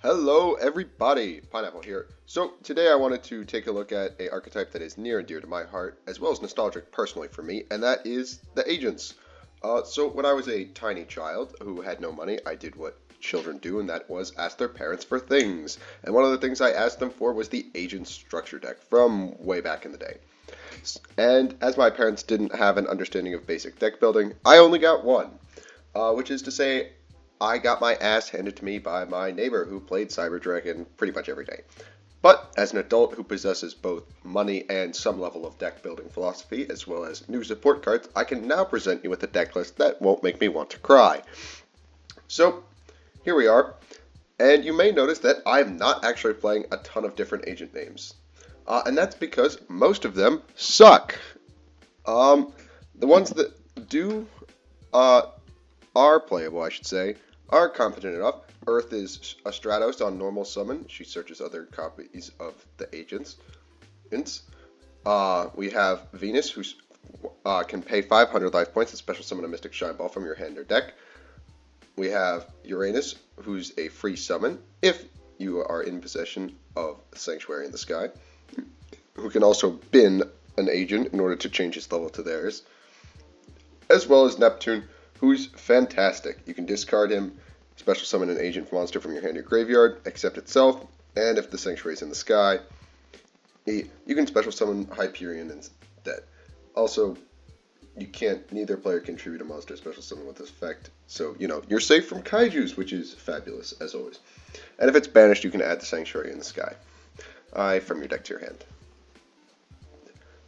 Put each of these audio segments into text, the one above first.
Hello everybody, Pineapple here. So today I wanted to take a look at a archetype that is near and dear to my heart, as well as nostalgic personally for me, and that is the agents. So when I was a tiny child who had no money, I did what children do, and that was ask their parents for things. And one of the things I asked them for was the agent structure deck from way back in the day. And as my parents didn't have an understanding of basic deck building, I only got one, which is to say I got my ass handed to me by my neighbor who played Cyber Dragon pretty much every day. But as an adult who possesses both money and some level of deck building philosophy, as well as new support cards, I can now present you with a deck list that won't make me want to cry. So, here we are, and you may notice that I'm not actually playing a ton of different agent names. And that's because most of them suck. The ones that do are playable, I should say, are competent enough. Earth is a Stratos on normal summon. She searches other copies of the agents. We have Venus, who can pay 500 life points and special summon a Mystic Shine Ball from your hand or deck. We have Uranus, who's a free summon if you are in possession of Sanctuary in the Sky, who can also bin an agent in order to change its level to theirs. As well as Neptune, who's fantastic. You can discard him, special summon an agent monster from your hand or graveyard, accept itself, and if the Sanctuary is in the sky, you can special summon Hyperion instead. Also, neither player can tribute a monster special summon with this effect, so, you're safe from Kaijus, which is fabulous, as always. And if it's banished, you can add the Sanctuary in the sky from your deck to your hand.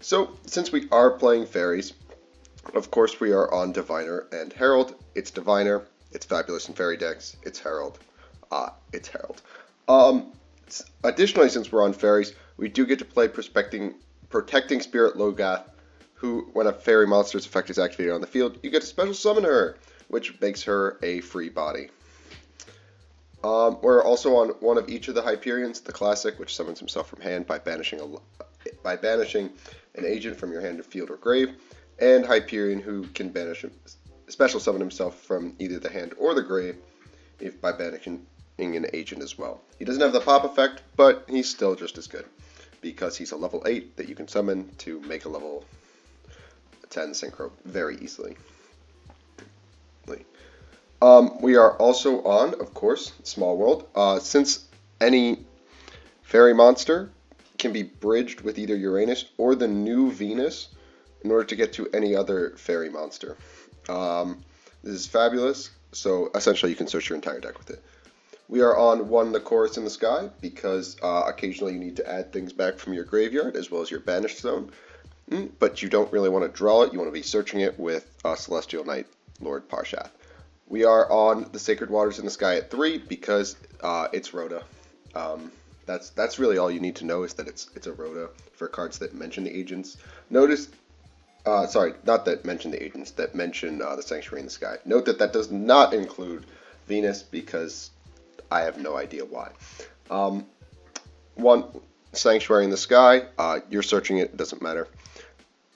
So, since we are playing fairies, of course, we are on Diviner and Herald. It's Diviner. It's fabulous in fairy decks. It's Herald. It's Herald. Additionally, since we're on fairies, we do get to play Protecting Spirit Logath, who, when a fairy monster's effect is activated on the field, you get to special summon her, which makes her a free body. We're also on one of each of the Hyperions, the classic, which summons himself from hand by banishing an agent from your hand, field, or grave, and Hyperion, who can special summon himself from either the hand or the grave by banishing an agent as well. He doesn't have the pop effect, but he's still just as good because he's a level 8 that you can summon to make a level 10 synchro very easily. We are also on, of course, Small World. Since any fairy monster can be bridged with either Uranus or the new Venus in order to get to any other fairy monster. This is fabulous, so essentially you can search your entire deck with it. We are on the Chorus in the Sky, because occasionally you need to add things back from your graveyard as well as your banished zone, but you don't really want to draw it, you want to be searching it with Celestial Knight Lord Parshath. We are on the Sacred Waters in the Sky at 3, because it's Rhoda. That's really all you need to know, is that it's a Rhoda for cards that mention the agents. Notice, not that mention the agents, that mention the Sanctuary in the Sky. Note that does not include Venus, because I have no idea why. One Sanctuary in the Sky, you're searching it doesn't matter.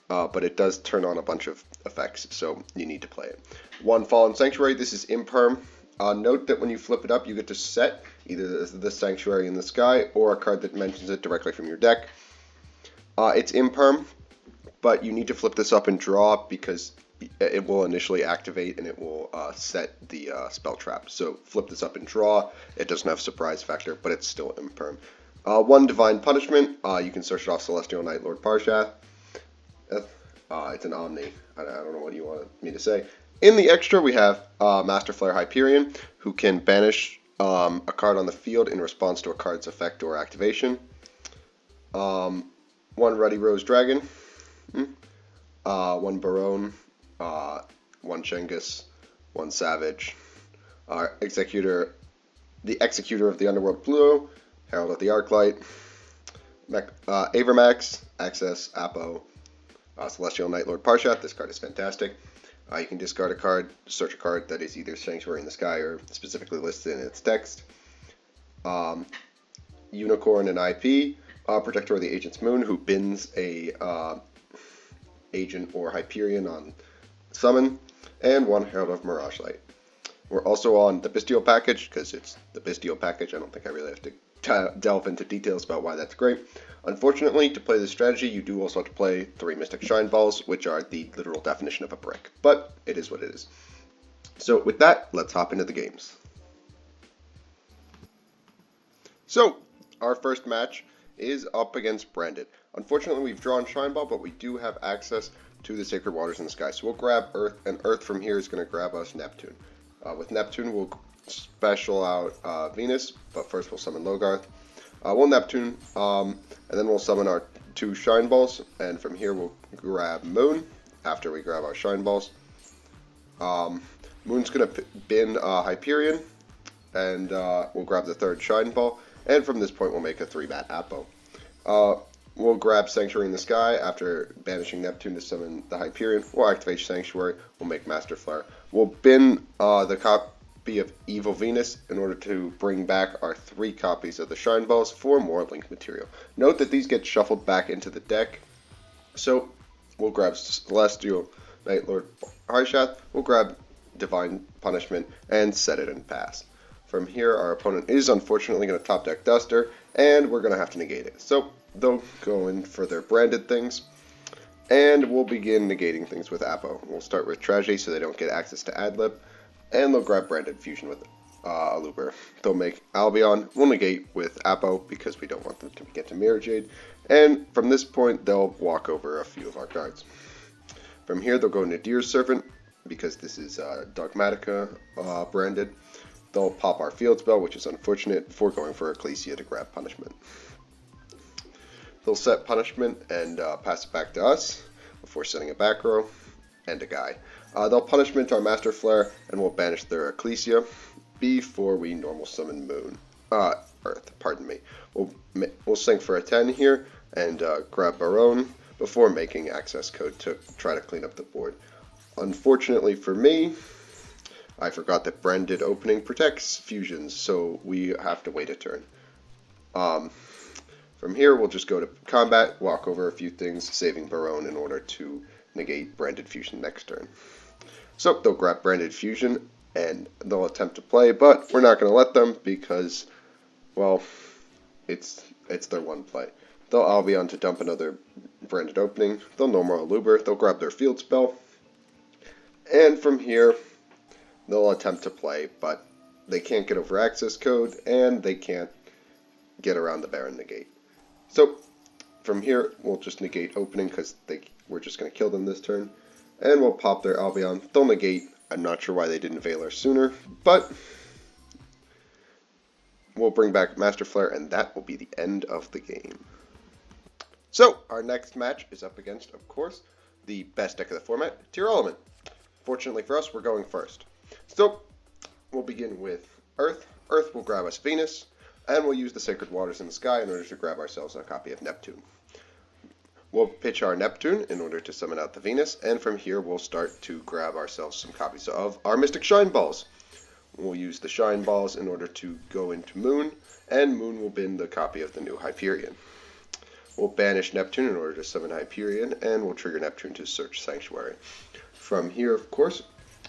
But it does turn on a bunch of effects, so you need to play it. One Fallen Sanctuary, this is Imperm. Note that when you flip it up, you get to set either the Sanctuary in the Sky or a card that mentions it directly from your deck. It's Imperm, but you need to flip this up and draw, because it will initially activate and it will set the spell trap. So flip this up and draw. It doesn't have surprise factor, but it's still Imperm. One Divine Punishment, you can search it off Celestial Knight Lord Parshath. It's an Omni. I don't know what you want me to say. In the extra, we have Master Flare Hyperion, who can banish a card on the field in response to a card's effect or activation. One Ruddy Rose Dragon. One Barone. One Shengus. One Savage. The Executor of the Underworld Pluto. Herald of the Arclight. Avermax. Access. Apo. Celestial Knight Lord Parshath. This card is fantastic. You can discard a card, search a card that is either Sanctuary in the Sky or specifically listed in its text. Unicorn and IP, Protector of the Agent's Moon, who bins a agent or Hyperion on summon, and one Herald of Mirage Light. We're also on the Bestial package because it's the Bestial package. I don't think I really have to delve into details about why that's great. Unfortunately, to play this strategy, you do also have to play 3 Mystic Shine Balls, which are the literal definition of a brick. But it is what it is. So with that, let's hop into the games. So, our first match is up against Branded. Unfortunately, we've drawn Shine Ball, but we do have access to the Sacred Waters in the Sky. So we'll grab Earth, and Earth from here is going to grab us Neptune. With Neptune, we'll special out Venus, but first we'll summon Logarth. We'll Neptune, and then we'll summon our 2 Shine Balls, and from here we'll grab Moon after we grab our Shine Balls. Moon's going to bin Hyperion, and we'll grab the 3rd Shine Ball, and from this point we'll make a 3-bat Apo. We'll grab Sanctuary in the Sky after banishing Neptune to summon the Hyperion. We'll activate Sanctuary. We'll make Master Flare. We'll bin the copy of Evil Venus in order to bring back our 3 copies of the Shine Balls for more Link material. Note that these get shuffled back into the deck. So we'll grab Celestial Night Lord Harshath. We'll grab Divine Punishment and set it and pass. From here, our opponent is unfortunately going to top deck Duster, and we're going to have to negate it. So they'll go in for their branded things, and we'll begin negating things with Apo. We'll start with Tragedy so they don't get access to Adlib, and they'll grab Branded Fusion with Aluber. They'll make Albion. We'll negate with Apo because we don't want them to get to Mirror Jade, and from this point they'll walk over a few of our cards. From here they'll go Nadir's Servant because this is Dogmatica branded. They'll pop our Field Spell, which is unfortunate, before going for Ecclesia to grab Punishment. They'll set Punishment and pass it back to us before setting a back row and a guy. They'll Punishment our Master Flare and we'll banish their Ecclesia before we normal summon Earth. Pardon me. We'll sink for a 10 here and grab Barone before making access code to try to clean up the board. Unfortunately for me, I forgot that Branded Opening protects fusions, so we have to wait a turn. From here, we'll just go to combat, walk over a few things, saving Barone in order to negate Branded Fusion next turn. So they'll grab Branded Fusion, and they'll attempt to play, but we're not going to let them because, well, it's their one play. They'll Albion to dump another Branded Opening. They'll normal Aluber. They'll grab their Field Spell. And from here, they'll attempt to play, but they can't get over access code, and they can't get around the Baron negate. So from here, we'll just negate opening because we're just going to kill them this turn. And we'll pop their Albion. They'll negate. I'm not sure why they didn't Valor sooner, but we'll bring back Master Flare, and that will be the end of the game. So our next match is up against, of course, the best deck of the format, Tearlament. Fortunately for us, we're going first. So we'll begin with Earth. Earth will grab us Venus, and we'll use the Sacred Waters in the Sky in order to grab ourselves a copy of Neptune. We'll pitch our Neptune in order to summon out the Venus, and from here we'll start to grab ourselves some copies of our Mystic Shine Balls. We'll use the Shine Balls in order to go into Moon, and Moon will bin the copy of the new Hyperion. We'll banish Neptune in order to summon Hyperion, and we'll trigger Neptune to search Sanctuary. From here, of course,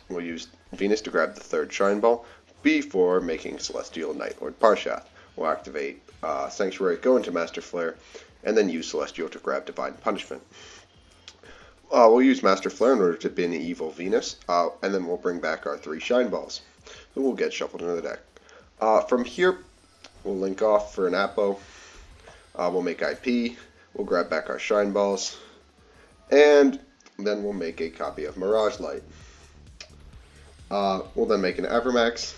we'll use Venus to grab the 3rd Shine Ball before making Celestial Night Lord Harshath. We'll activate Sanctuary, go into Master Flare, and then use Celestial to grab Divine Punishment. We'll use Master Flare in order to bin Evil Venus, and then we'll bring back our 3 Shine Balls, who will get shuffled into the deck. From here, we'll link off for an Apo. We'll make IP, we'll grab back our Shine Balls, and then we'll make a copy of Mirage Light. We'll then make an Avermax,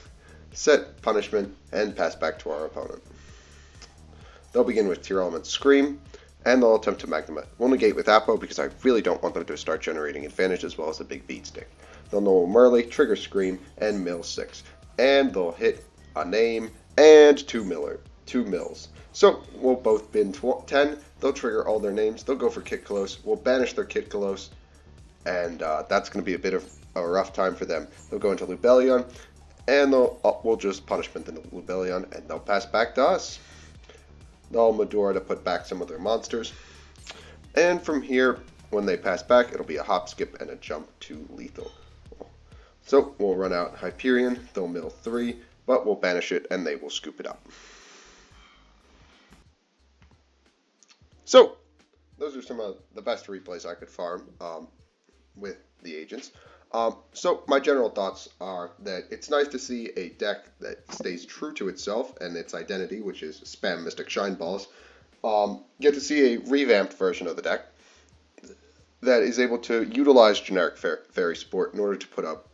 set Punishment, and pass back to our opponent. They'll begin with Tearlament Scream, and they'll attempt to Magnum. We'll negate with Apo because I really don't want them to start generating advantage as well as a big beat stick. They'll know Merly, trigger Scream, and mill 6. And they'll hit a name and 2 mills. So we'll both bin 10. They'll trigger all their names. They'll go for Kitkalos. We'll banish their Kitkalos. And that's going to be a bit of a rough time for them. They'll go into Lubellion. And we'll just Punishment the Lubellion. And they'll pass back to us. They'll Medora to put back some of their monsters. And from here, when they pass back, it'll be a hop, skip, and a jump to lethal. So we'll run out Hyperion, they'll mill 3, but we'll banish it and they will scoop it up. So those are some of the best replays I could farm with the agents. So my general thoughts are that it's nice to see a deck that stays true to itself and its identity, which is spam Mystic Shine Balls. Get to see a revamped version of the deck that is able to utilize generic Fairy Support in order to put up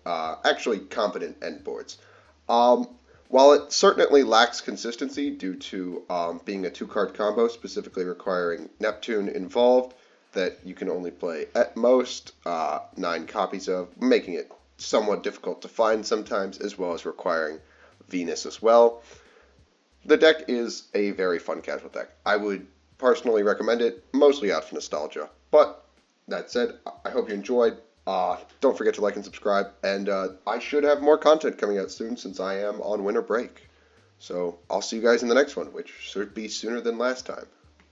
actually competent end boards. While it certainly lacks consistency due to being a 2-card combo, specifically requiring Neptune involved, that you can only play at most 9 copies of, making it somewhat difficult to find sometimes, as well as requiring Venus as well. The deck is a very fun casual deck. I would personally recommend it, mostly out of nostalgia. But that said, I hope you enjoyed. Don't forget to like and subscribe, and I should have more content coming out soon since I am on winter break. So I'll see you guys in the next one, which should be sooner than last time.